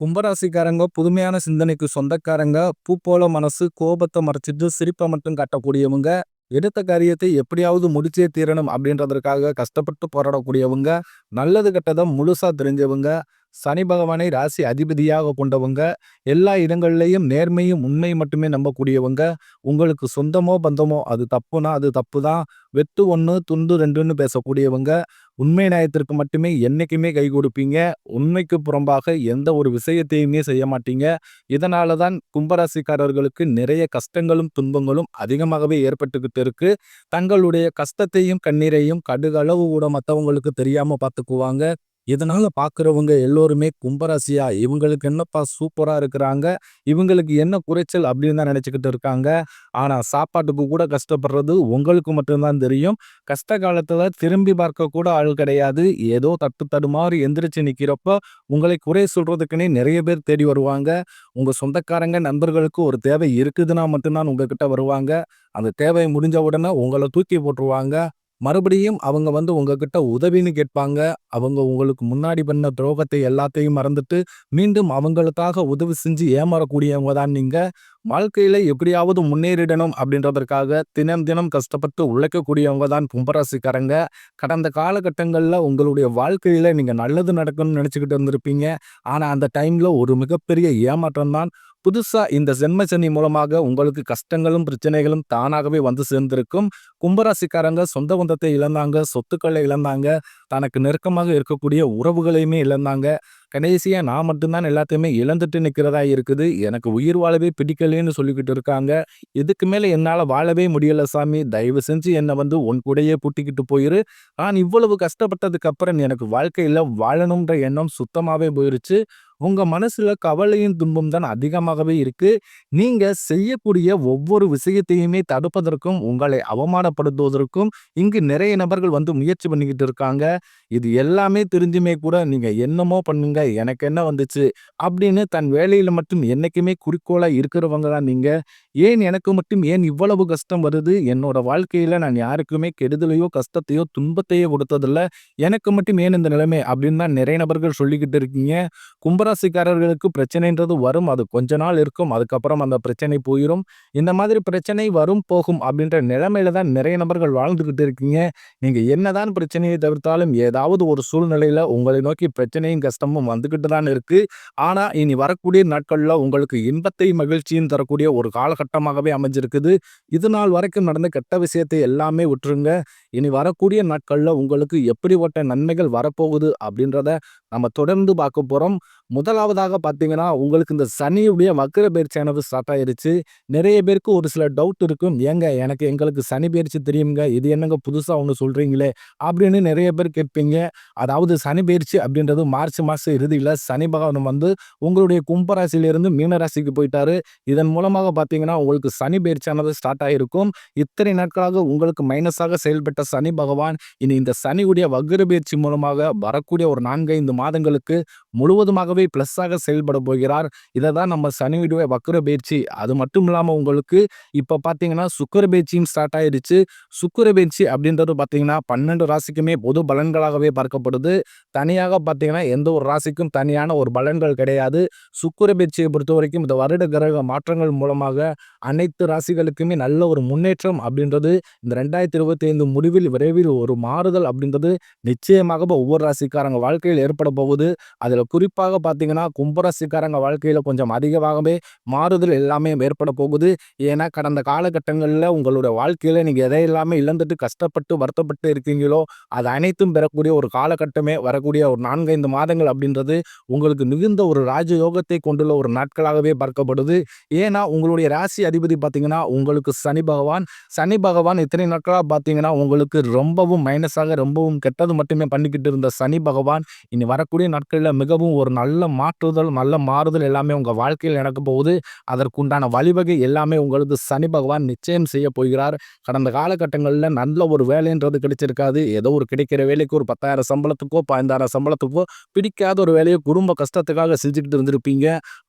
கும்பராசிக்காரங்க புதுமையான சிந்தனைக்கு சொந்தக்காரங்க. பூ போல மனசு, கோபத்தை மறைச்சிட்டு சிரிப்பை மட்டும் காட்டக்கூடியவங்க. எடுத்த காரியத்தை எப்படியாவது முடிச்சே தீரணும் அப்படின்றதற்காக கஷ்டப்பட்டு போராடக்கூடியவங்க. நல்லது கெட்டதை முழுசா தெரிஞ்சவங்க. சனி பகவானை ராசி அதிபதியாக கொண்டவங்க. எல்லா இடங்கள்லையும் நேர்மையும் உண்மை மட்டுமே நம்பக்கூடியவங்க. உங்களுக்கு சொந்தமோ பந்தமோ அது தப்புனா அது தப்பு தான். வெட்டு ஒன்று துண்டு ரெண்டுன்னு பேசக்கூடியவங்க. உண்மை நியாயத்திற்கு மட்டுமே என்னைக்குமே கை கொடுப்பீங்க. உண்மைக்கு புறம்பாக எந்த ஒரு விஷயத்தையுமே செய்ய மாட்டீங்க. இதனால தான் கும்பராசிக்காரர்களுக்கு நிறைய கஷ்டங்களும் துன்பங்களும் அதிகமாகவே ஏற்பட்டுக்கிட்டு இருக்கு. தங்களுடைய கஷ்டத்தையும் கண்ணீரையும் கடுகளவு கூட மற்றவங்களுக்கு தெரியாம பார்த்துக்குவாங்க. இதனால பார்க்குறவங்க எல்லோருமே கும்பராசியா இவங்களுக்கு என்னப்பா சூப்பரா இருக்கிறாங்க, இவங்களுக்கு என்ன குறைச்சல் அப்படின்னு தான் நினைச்சுக்கிட்டு இருக்காங்க. ஆனா சாப்பாட்டுக்கு கூட கஷ்டப்படுறது உங்களுக்கு மட்டும்தான் தெரியும். கஷ்ட காலத்துல திரும்பி பார்க்க கூட ஆள் கிடையாது. ஏதோ தட்டு தடுமாறி எந்திரிச்சு நிக்கிறப்ப உங்களை குறை சொல்றதுக்குன்னே நிறைய பேர் தேடி வருவாங்க. உங்க சொந்தக்காரங்க நண்பர்களுக்கு ஒரு தேவை இருக்குதுன்னா மட்டும்தான் உங்ககிட்ட வருவாங்க. அந்த தேவை முடிஞ்ச உடனே உங்களை தூக்கி போட்டுருவாங்க. மறுபடியும் அவங்க உங்ககிட்ட உதவின்னு கேட்பாங்க. அவங்க உங்களுக்கு முன்னாடி பண்ண துரோகத்தை எல்லாத்தையும் மறந்துட்டு மீண்டும் அவங்களுக்காக உதவி செஞ்சு ஏமாறக்கூடியவங்க தான் நீங்க. வாழ்க்கையில எப்படியாவது முன்னேறிடணும் அப்படின்றதற்காக தினம் தினம் கஷ்டப்பட்டு உழைக்கக்கூடியவங்க தான் கும்பராசிக்காரங்க. கடந்த காலகட்டங்கள்ல உங்களுடைய வாழ்க்கையில நீங்க நல்லது நடக்கணும்னு நினைச்சுக்கிட்டு இருந்திருப்பீங்க. ஆனா அந்த டைம்ல ஒரு மிகப்பெரிய ஏமாற்றம் தான். புதுசா இந்த ஜென்ம சனி மூலமாக உங்களுக்கு கஷ்டங்களும் பிரச்சனைகளும் தானாகவே வந்து சேர்ந்திருக்கும். கும்பராசிக்காரங்க சொந்த பந்தத்தை இழந்தாங்க, சொத்துக்களை இழந்தாங்க, தனக்கு நெருக்கமாக இருக்கக்கூடிய உறவுகளையுமே இழந்தாங்க. கடைசியா நான் மட்டும்தான் எல்லாத்தையுமே இழந்துட்டு நிக்கிறதா இருக்குது. எனக்கு உயிர் வாழவே பிடிக்கலன்னு சொல்லிக்கிட்டு இருக்காங்க. இதுக்கு மேல என்னால வாழவே முடியல சாமி. தயவு செஞ்சு என்னை உன் கூடயே கூட்டிக்கிட்டு போயிரு. நான் இவ்வளவு கஷ்டப்பட்டதுக்கு அப்புறம் எனக்கு வாழ்க்கையில வாழணும்ன்ற எண்ணம் சுத்தமாவே போயிருச்சு. உங்க மனசுல கவலையும் துன்பம் தான் அதிகமாகவே இருக்கு. நீங்க செய்யக்கூடிய ஒவ்வொரு விஷயத்தையுமே தடுப்பதற்கும், உங்களை அவமானப்படுத்துவதற்கும் இங்கு நிறைய நபர்கள் முயற்சி பண்ணிக்கிட்டு இருக்காங்க. இது எல்லாமே தெரிஞ்சுமே கூட நீங்க என்னமோ பண்ணுங்க, எனக்கு என்ன வந்துச்சு அப்படின்னு தன் வேலையில மட்டும் என்னைக்குமே குறிக்கோளா இருக்கிறவங்க தான் நீங்க. ஏன் எனக்கு மட்டும் ஏன் இவ்வளவு கஷ்டம் வருது? என்னோட வாழ்க்கையில நான் யாருக்குமே கெடுதலையோ கஷ்டத்தையோ துன்பத்தையோ கொடுத்ததில்ல. எனக்கு மட்டும் ஏன் இந்த நிலைமை அப்படின்னு தான் நிறைய நபர்கள் சொல்லிக்கிட்டு இருக்கீங்க. கும்பராசிக்காரர்களுக்கு பிரச்சனைன்றது வரும். அது கொஞ்ச நாள் இருக்கும். அதுக்கப்புறம் அந்த பிரச்சனை போயிரும். இந்த மாதிரி பிரச்சனை வரும் போகும் அப்படின்ற நிலைமையில தான் நிறைய நபர்கள் வாழ்ந்துகிட்டு இருக்கீங்க. நீங்க என்னதான் பிரச்சனையை தவிர்த்தாலும் ஏதாவது ஒரு சூழ்நிலையில உங்களை நோக்கி பிரச்சனையும் கஷ்டமும் வந்துகிட்டு தான் இருக்கு. ஆனா இனி வரக்கூடிய நாட்கள்ல உங்களுக்கு இன்பத்தை மகிழ்ச்சியும் தரக்கூடிய ஒரு காலகட்டமாகவே அமைஞ்சிருக்குது. இது நாள் வரைக்கும் நடந்த கெட்ட விஷயத்தை எல்லாமே விட்டுருங்க. இனி வரக்கூடிய நாட்கள்ல உங்களுக்கு எப்படிப்பட்ட நன்மைகள் வரப்போகுது அப்படின்றத நம்ம தொடர்ந்து பார்க்க போறோம். முதலாவதாக பார்த்தீங்கன்னா, உங்களுக்கு இந்த சனியுடைய வக்ர பெயர்ச்சியானது ஸ்டார்ட் ஆயிருச்சு. நிறைய பேருக்கு ஒரு சில டவுட் இருக்கும். ஏங்க எங்களுக்கு சனி பெயர்ச்சி தெரியுங்க. இது என்னங்க புதுசா ஒண்ணு சொல்றீங்களே அப்படின்னு நிறைய பேர் கேட்பீங்க. அதாவது சனி பெயர்ச்சி அப்படின்றது மார்ச் மாசம் இறுதியில சனி பகவான் உங்களுடைய கும்பராசியிலிருந்து மீனராசிக்கு போயிட்டாரு. இதன் மூலமாக பார்த்தீங்கன்னா, உங்களுக்கு சனி பெயர்ச்சியானது ஸ்டார்ட் ஆயிருக்கும். இத்தனை நாட்களாக உங்களுக்கு மைனஸாக செயல்பட்ட சனி பகவான் இனி இந்த சனியுடைய வக்ர பெயர்ச்சி மூலமாக வரக்கூடிய ஒரு 4, 5 மாதங்களுக்கு முழுவதுமாகவே பிளஸ்ஸாக செயல்பட போகிறார். இதை தான் நம்ம சனியுடைய வக்ர பெயர்ச்சி. அது மட்டும் இல்லாமல் உங்களுக்கு இப்போ பார்த்தீங்கன்னா சுக்கிர பெயர்ச்சியும் ஸ்டார்ட் ஆயிடுச்சு. சுக்கிர பெயர்ச்சி அப்படின்றது பார்த்தீங்கன்னா 12 ராசிக்குமே பொது பலன்களாகவே பார்க்கப்படுது. தனியாக பார்த்தீங்கன்னா எந்த ஒரு ராசிக்கும் தனியான ஒரு பலன்கள் கிடையாது. சுக்கிர பெயர்ச்சியை பொறுத்த வரைக்கும் இந்த வருட கிரக மாற்றங்கள் மூலமாக அனைத்து ராசிகளுக்குமே நல்ல ஒரு முன்னேற்றம் அப்படின்றது இந்த 2025 முடிவில் விரைவில் ஒரு மாறுதல் அப்படின்றது நிச்சயமாக ஒவ்வொரு ராசிக்காரங்க வாழ்க்கையில் ஏற்பட போகுது. அதில் குறிப்பாக பார்த்தீங்கன்னா கும்பராசிக்காரங்க வாழ்க்கையில் கொஞ்சம் அதிகமாகவே மாறுதல் எல்லாமே ஏற்பட போகுது. ஏன்னா கடந்த காலகட்டங்களில் உங்களுடைய வாழ்க்கையில் நீங்கள் எதை எல்லாமே இழந்துட்டு கஷ்டப்பட்டு வருத்தப்பட்டு இருக்கீங்களோ அது அனைத்தும் பெறக்கூடிய ஒரு காலகட்டமே வரக்கூடிய ஒரு 4, 5 மாதங்கள் அப்படின்றது உங்களுக்கு மிகுந்த ஒரு ராஜயோகத்தை கொண்டுள்ள ஒரு நாட்களாகவே பார்க்கப்படுது. ஏன்னா உங்களுடைய ராசி அதிபதி பார்த்தீங்கன்னா உங்களுக்கு சனி பகவான் இத்தனை நாட்களாக பார்த்தீங்கன்னா உங்களுக்கு ரொம்பவும் மைனஸாக ரொம்பவும் கெட்டது மட்டுமே பண்ணிக்கிட்டு இருந்த சனி பகவான் இனி வரக்கூடிய நாட்களில் மிகவும் ஒரு நல்ல மாற்றுதல் நல்ல மாறுதல் எல்லாமே உங்கள் வாழ்க்கையில் நடக்க போகுது. அதற்குண்டான வழிவகை எல்லாமே உங்களுக்கு சனி பகவான் நிச்சயம் செய்ய போகிறார். கடந்த காலகட்டங்களில் நல்ல ஒரு வேலைன்றது கிடைச்சிருக்காது. ஏதோ ஒரு கிடைக்கிற வேலைக்கு ஒரு 10,000 சம்பளத்துக்கோ 15,000 சம்பளத்துக்கோ பிடிக்காத ஒரு வேலையை குடும்ப கஷ்டத்துக்காக செஞ்சுக்கிட்டு இருந்திருப்பீங்க.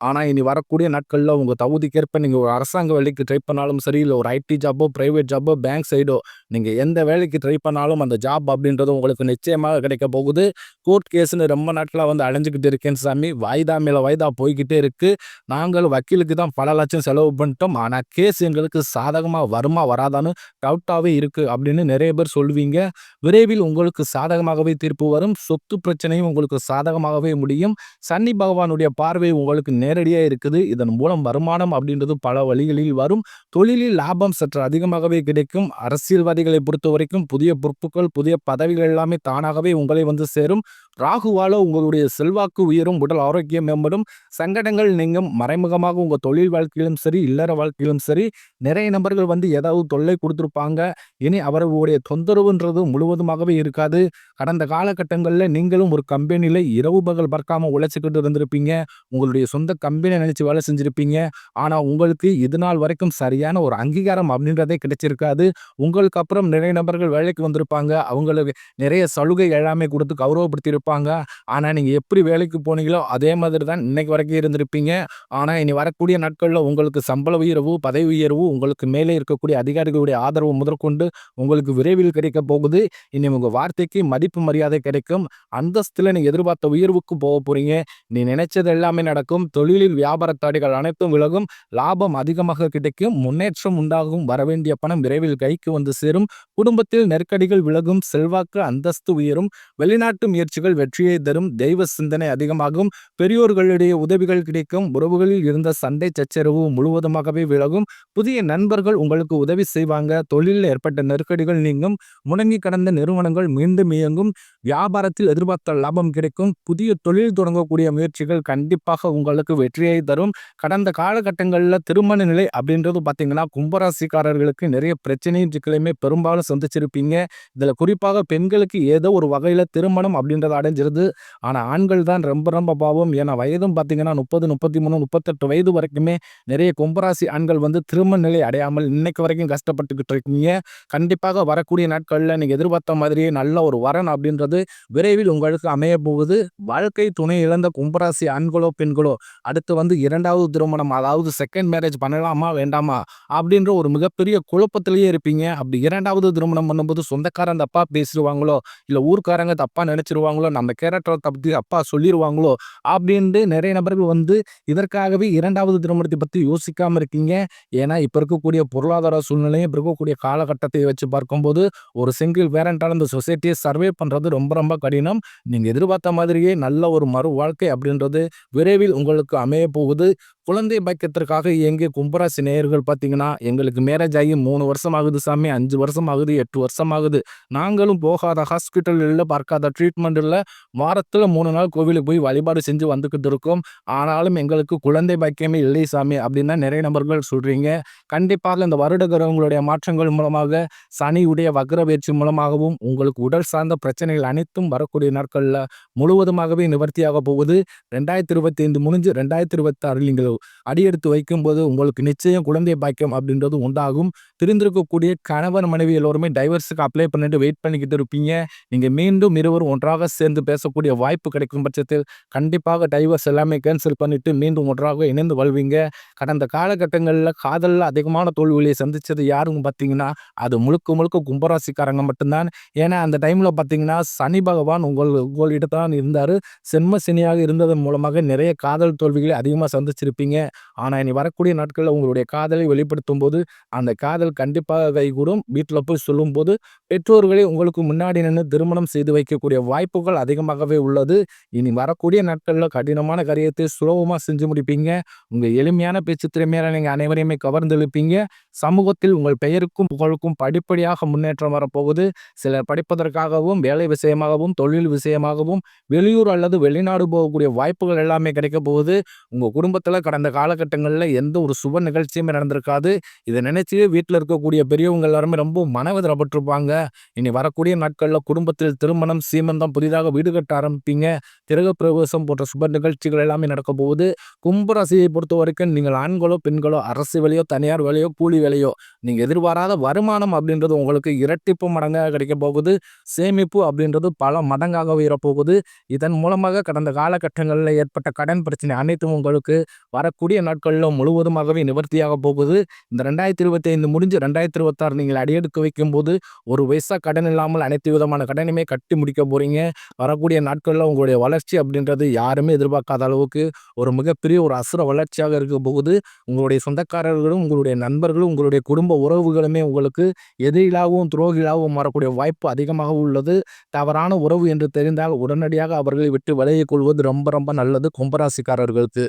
ஆனால் இனி வரக்கூடிய நாட்களில் உங்கள் தகுதிக்கேற்ப நீங்கள் ஒரு அரசாங்க வேலைக்கு ட்ரை பண்ணாலும் சரி, இல்லை ஒரு ஐடி ஜாப்போ பிரைவேட் ஜாப்போ பேங்க் சைடோ நீங்கள் எந்த வேலைக்கு ட்ரை பண்ணாலும் அந்த ஜாப் அப்படின்றது உங்களுக்கு நிச்சயமாக கிடைக்க போகுது. கோர்ட் கேஸ்னு ரொம்ப ரொம்ப நாட்களா வந்து அலைஞ்சுக்கிட்டு இருக்கேன் சாமி. வாய்தா மேல வாய்தா போய்க்கிட்டே இருக்கு. நாங்கள் வக்கீலுக்கு தான் பல லட்சம் செலவு பண்ணிட்டோம். ஆனா கேஸ் எங்களுக்கு சாதகமா வருமா வராதான்னு டவுட்டாவே இருக்கு அப்படின்னு நிறைய பேர் சொல்லுவீங்க. விரைவில் உங்களுக்கு சாதகமாகவே தீர்ப்பு வரும். சொத்து பிரச்சனையும் உங்களுக்கு சாதகமாகவே முடியும். சனி பகவானுடைய பார்வை உங்களுக்கு நேரடியா இருக்குது. இதன் மூலம் வருமானம் அப்படின்றது பல வழிகளில் வரும். தொழிலில் லாபம் சற்று அதிகமாகவே கிடைக்கும். அரசியல்வாதிகளை பொறுத்தவரைக்கும் புதிய பொறுப்புகள், புதிய பதவிகள் எல்லாமே தானாகவே உங்களை வந்து சேரும். ராகுவால உங்களுடைய செல்வாக்கு உயரும், உடல் ஆரோக்கியம் மேம்படும், சங்கடங்கள் நீங்கும். மறைமுகமாக உங்க தொழில் வாழ்க்கையிலும் சரி, இல்லற வாழ்க்கையிலும் சரி, நிறைய நபர்கள் வந்து ஏதாவது தொல்லை கொடுத்துருப்பாங்க. இனி அவர்களுடைய தொந்தரவுன்றது முழுவதுமாகவே இருக்காது. கடந்த காலகட்டங்கள்ல நீங்களும் ஒரு கம்பெனில இரவு பகல் பார்க்காம உழைச்சுக்கிட்டு இருந்திருப்பீங்க. உங்களுடைய சொந்த கம்பெனிய நினைச்சு வேலை செஞ்சிருப்பீங்க. ஆனா உங்களுக்கு இது நாள் வரைக்கும் சரியான ஒரு அங்கீகாரம் அப்படின்றதே கிடைச்சிருக்காது. உங்களுக்கு அப்புறம் நிறைய நபர்கள் வேலைக்கு வந்திருப்பாங்க. அவங்களுக்கு நிறைய சலுகை எல்லாமே கொடுத்து கௌரவப்படுத்தியிருப்பாங்க. ஆனா நீங்க எப்படி வேலைக்கு போனீங்களோ அதே மாதிரி தான் இன்னைக்கு வரைக்கும் இருந்திருப்பீங்க. ஆனா இனி வரக்கூடிய நாட்கள்ல உங்களுக்கு சம்பள உயர்வு, பதவி உயர்வு, உங்களுக்கு மேலே இருக்கக்கூடிய அதிகாரிகளுடைய ஆதரவு முதற்கொண்டு உங்களுக்கு விரைவில் கிடைக்கப் போகுது. இனி உங்க வார்த்தைக்கு மதிப்பு மரியாதை கிடைக்கும். அந்தஸ்துல நீங்க எதிர்பார்த்த உயர்வுக்கு போகப் போறீங்க. நீ நினைச்சது எல்லாமே நடக்கும். தொழிலில் வியாபார தடைகள் அனைத்தும் விலகும். லாபம் அதிகமாக கிடைக்கும். முன்னேற்றம் உண்டாகும். வரவேண்டிய பணம் விரைவில் கைக்கு வந்து சேரும். குடும்பத்தில் நெருக்கடிகள் விலகும். செல்வாக்கு அந்தஸ்து உயரும். வெளிநாட்டு முயற்சிகள் வெற்றியை தரும். தெய்வ சிந்தனை அதிகமாகும். பெரியோர்களுடைய உதவிகள் கிடைக்கும். உறவுகளில் இருந்த சண்டை சச்சரவு முழுவதுமாகவே விலகும். புதிய நண்பர்கள் உங்களுக்கு உதவி செய்வாங்க. தொழிலில் ஏற்பட்ட நெருக்கடிகள் நீங்கும். முடங்கி கடந்த நிறுவனங்கள் மீண்டும் இயங்கும். வியாபாரத்தில் எதிர்பார்த்த லாபம் கிடைக்கும். புதிய தொழில் தொடங்கக்கூடிய முயற்சிகள் கண்டிப்பாக உங்களுக்கு வெற்றியை தரும். கடந்த காலகட்டங்கள்ல திருமண நிலை அப்படின்றது பார்த்தீங்கன்னா, கும்பராசிக்காரர்களுக்கு நிறைய பிரச்சனையும் சிக்கலையுமே பெரும்பாலும் சந்திச்சிருப்பீங்க. இதுல குறிப்பாக பெண்களுக்கு ஏதோ ஒரு வகையில திருமணம் அப்படின்றது அடைஞ்சிருது. ஆனா ஆண்கள் தான் ரொம்ப ரொம்ப பாவம். ஏன்னா வயதும் பார்த்தீங்கன்னா 30, 33, 38 வயது வரைக்குமே நிறைய கும்பராசி ஆண்கள் வந்து திருமண நிலை அடையாமல் இன்னைக்கு வரைக்கும் கஷ்டப்பட்டுக்கிட்டு இருக்கீங்க. கண்டிப்பாக வரக்கூடிய நாட்கள்ல நீங்க எதிர்பார்த்த மாதிரியே நல்ல ஒரு வரன் அப்படின்றது விரைவில் உங்களுக்கு அமைய போகுது. வாழ்க்கை துணை இழந்த கும்பராசி ஆண்களோ பெண்களோ அடுத்து வந்து 2வது திருமணம், அதாவது செகண்ட் மேரேஜ் பண்ணலாமா வேண்டாமா அப்படின்ற ஒரு மிகப்பெரிய குழப்பத்திலேயே இருப்பீங்க. அப்படி 2வது திருமணம் பண்ணும்போது சொந்தக்காரங்க தப்பா பேசிடுவாங்களோ, இல்ல ஊர்க்காரங்க தப்பா நினைச்சிருவாங்களோ, நம்ம கேரக்டரை பத்தி தப்பா சொல்லிடுவாங்களோ அப்படின்ட்டு நிறைய நபர்கள் வந்து இதற்காகவே 2வது திருமணத்தை பத்தி யோசிக்காம இருக்கீங்க. ஏன்னா இப்ப இருக்கக்கூடிய பொருளாதார சூழ்நிலையும் இப்ப இருக்கக்கூடிய காலகட்டத்தை வச்சு பார்க்கும்போது ஒரு சிங்கிள் பேரண்டால இந்த சொசைட்டியை சர்வே பண்றது ரொம்ப ரொம்ப கடினம். நீங்க எதிர்பார்த்த மாதிரியே நல்ல ஒரு மறு வாழ்க்கை அப்படின்றது விரைவில் உங்களுக்கு அமைய போகுது. குழந்தை பாக்கியத்திற்காக இயங்கிய கும்பராசி நேயர்கள் பார்த்தீங்கன்னா, எங்களுக்கு மேரேஜ் ஆகி 3 வருஷம் ஆகுது சாமி, 5 வருஷம் ஆகுது, 8 வருஷம் ஆகுது. நாங்களும் போகாத ஹாஸ்பிட்டல் இல்ல, பார்க்காத ட்ரீட்மெண்ட் இல்ல. வாரத்துல 3 நாள் கோவிலுக்கு போய் வழிபாடு செஞ்சு வந்துகிட்டு இருக்கோம். ஆனாலும் எங்களுக்கு குழந்தை பாக்கியமே இல்லை சாமி அப்படின்னு நிறைய நபர்கள் சொல்றீங்க. கண்டிப்பாக இந்த வருட கிரகங்களுடைய மாற்றங்கள் மூலமாக, சனியுடைய வக்ர பயிற்சி மூலமாகவும் உங்களுக்கு உடல் சார்ந்த பிரச்சனைகள் அனைத்தும் வரக்கூடிய நாட்கள்ல முழுவதுமாகவே நிவர்த்தியாக போகுது. 2025 முடிஞ்சு 2026 நீங்கள் அடியெடுத்து வைக்கும்போது உங்களுக்கு நிச்சயம் குழந்தை பாக்கியம் அப்படின்றது உண்டாகும். பிரிந்திருக்கக்கூடிய கணவன் மனைவி எல்லோருமே டைவர்ஸுக்கு அப்ளை பண்ணிட்டு வெயிட் பண்ணிக்கிட்டு இருப்பீங்க. நீங்க மீண்டும் இருவரும் ஒன்றாக சேர்ந்து பேசக்கூடிய வாய்ப்பு கிடைக்கும் பட்சத்தில் கண்டிப்பாக டைவர்ஸ் எல்லாமே கேன்சல் பண்ணிட்டு மீண்டும் ஒன்றாக இணைந்து வாழ்வீங்க. கடந்த காலகட்டங்களில் காதலில் அதிகமான தோல்வியை சந்திச்சது யாருன்னு பார்த்தீங்கன்னா, அது முழுக்க முழுக்க கும்பராசிக்காரங்க மட்டும்தான். ஏன்னா அந்த டைம்ல பார்த்தீங்கன்னா சனி பகவான் உங்களிடம் தான் இருந்தாரு. சென்ம சனியாக இருந்ததன் மூலமாக நிறைய காதல் தோல்விகளை அதிகமாக சந்திச்சிருப்பீங்க. ஆனா இனி வரக்கூடிய நாட்களில் உங்களுடைய காதலை வெளிப்படுத்தும் போது அந்த காதல் கண்டிப்பாக கைகூடும். வீட்டில் போய் சொல்லும்போது பெற்றோர்களே உங்களுக்கு முன்னாடி நின்று திருமணம் செய்து வைக்கக்கூடிய வாய்ப்புகள் அதிகமாகவே உள்ளது. இனி வரக்கூடிய நாட்களில் கடினமான காரியத்தை சுலபமாக செஞ்சு முடிப்பீங்க. உங்க எளிமையான பேச்சு திறமையால நீங்க அனைவரையுமே கவர்ந்து இழுப்பீங்க. சமூகத்தில் உங்கள் பெயருக்கும் புகழுக்கும் படிப்படியாக முன்னேற்றம் வரப்போகுது. சிலர் படிப்பதற்காகவும், வேலை விஷயமாகவும், தொழில் விஷயமாகவும் வெளியூர் அல்லது வெளிநாடு போகக்கூடிய வாய்ப்புகள் எல்லாமே கிடைக்க போகுது. உங்க குடும்பத்துல கடந்த காலகட்டங்கள்ல எந்த ஒரு சுப நிகழ்ச்சியுமே நடந்திருக்காது. இதை நினைச்சு வீட்டில் இருக்கக்கூடிய பெரியவங்க எல்லாருமே ரொம்ப மனவேதனைப்பட்டிருப்பாங்க. இனி வரக்கூடிய நாட்கள்ல குடும்பத்தில் திருமணம், சீமந்தம், புதிதாக வீடு கட்ட ஆரம்பிப்பீங்க. கிரகப்பிரவேசம் போன்ற சுப நிகழ்ச்சிகள் எல்லாமே நடக்க போகுது. கும்பராசியை பொறுத்த வரைக்கும் நீங்கள் ஆண்களோ பெண்களோ அரசு வேலையோ தனியார் வேலையோ கூலி வேலையோ நீங்க எதிர்பாராத வருமானம் அப்படின்றது உங்களுக்கு இரட்டிப்பு மடங்காக கிடைக்க போகுது. சேமிப்பு அப்படின்றது பல மடங்காக உயரப்போகுது. இதன் மூலமாக கடந்த காலகட்டங்களில் ஏற்பட்ட கடன் பிரச்சனை அனைத்தும் உங்களுக்கு வரக்கூடிய நாட்களில் முழுவதுமாகவே நிவர்த்தியாக போகுது. இந்த 2025 முடிஞ்சு 2026 நீங்கள் அடியெடுத்து வைக்கும் போது ஒரு பைசா கடன் இல்லாமல் அனைத்து விதமான கடனையுமே கட்டி முடிக்க போறீங்க. வரக்கூடிய நாட்கள்ல உங்களுடைய வளர்ச்சி அப்படின்றது யாருமே எதிர்பார்க்காத அளவுக்கு ஒரு மிகப்பெரிய ஒரு அசுர வளர்ச்சியாக இருக்க போகுது. உங்களுடைய சொந்தக்காரர்களும், உங்களுடைய நண்பர்களும், உங்களுடைய குடும்ப உறவுகளுமே உங்களுக்கு எதிரிகளாகவும், துரோகிகளாகவும் மாறக்கூடிய வாய்ப்பு அதிகமாக உள்ளது. தவறான உறவு என்று தெரிந்தால் உடனடியாக அவர்களை விட்டு விலகிக் கொள்வது ரொம்ப ரொம்ப நல்லது கும்பராசிக்காரர்களுக்கு.